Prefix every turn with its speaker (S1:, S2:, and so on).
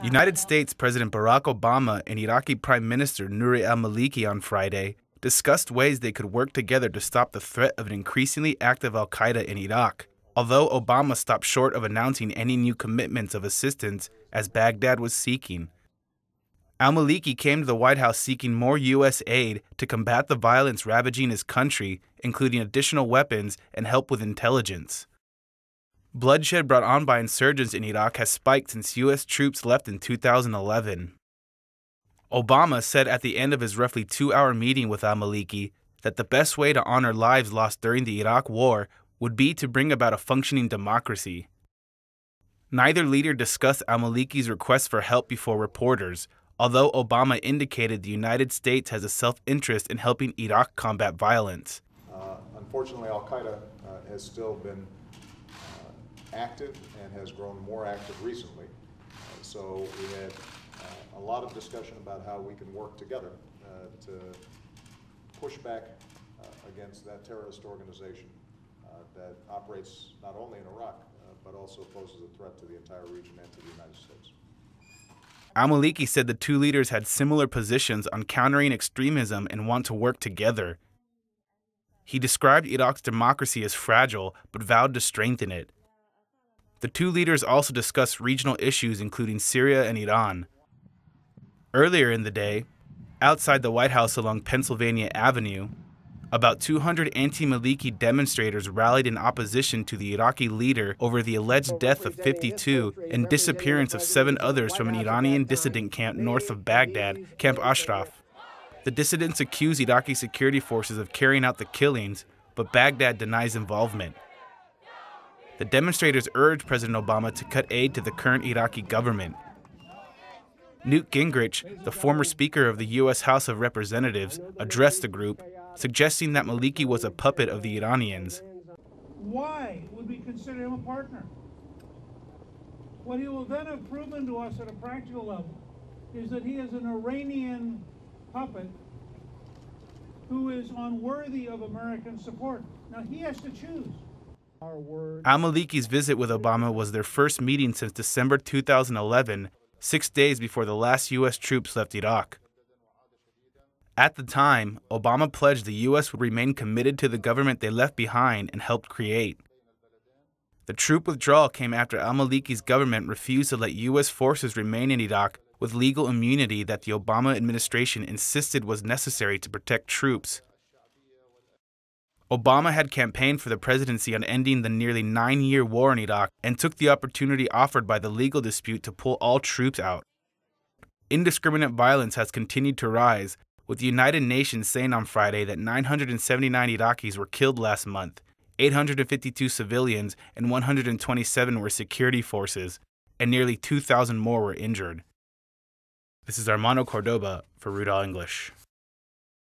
S1: United States President Barack Obama and Iraqi Prime Minister Nouri al-Maliki on Friday discussed ways they could work together to stop the threat of an increasingly active al-Qaeda in Iraq, although Obama stopped short of announcing any new commitments of assistance as Baghdad was seeking. Al-Maliki came to the White House seeking more U.S. aid to combat the violence ravaging his country, including additional weapons and help with intelligence. Bloodshed brought on by insurgents in Iraq has spiked since U.S. troops left in 2011. Obama said at the end of his roughly 2-hour meeting with al-Maliki that the best way to honor lives lost during the Iraq War would be to bring about a functioning democracy. Neither leader discussed al-Maliki's request for help before reporters, although Obama indicated the United States has a self-interest in helping Iraq combat violence.
S2: Unfortunately, al-Qaeda has still been active and has grown more active recently. So we had a lot of discussion about how we can work together to push back against that terrorist organization that operates not only in Iraq, but also poses a threat to the entire region and to the United States.
S1: Al-Maliki said the two leaders had similar positions on countering extremism and want to work together. He described Iraq's democracy as fragile, but vowed to strengthen it. The two leaders also discussed regional issues including Syria and Iran. Earlier in the day, outside the White House along Pennsylvania Avenue, about 200 anti-Maliki demonstrators rallied in opposition to the Iraqi leader over the alleged death of 52 and disappearance of 7 others from an Iranian dissident camp north of Baghdad, Camp Ashraf. The dissidents accuse Iraqi security forces of carrying out the killings, but Baghdad denies involvement. The demonstrators urged President Obama to cut aid to the current Iraqi government. Newt Gingrich, the former Speaker of the U.S. House of Representatives, addressed the group, suggesting that Maliki was a puppet of the Iranians.
S3: Why would we consider him a partner? What he will then have proven to us at a practical level is that he is an Iranian puppet who is unworthy of American support. Now he has to choose.
S1: Al-Maliki's visit with Obama was their first meeting since December 2011, 6 days before the last U.S. troops left Iraq. At the time, Obama pledged the U.S. would remain committed to the government they left behind and helped create. The troop withdrawal came after al-Maliki's government refused to let U.S. forces remain in Iraq with legal immunity that the Obama administration insisted was necessary to protect troops. Obama had campaigned for the presidency on ending the nearly 9-year war in Iraq and took the opportunity offered by the legal dispute to pull all troops out. Indiscriminate violence has continued to rise, with the United Nations saying on Friday that 979 Iraqis were killed last month, 852 civilians and 127 were security forces, and nearly 2,000 more were injured. This is Armando Cordoba for Root All English.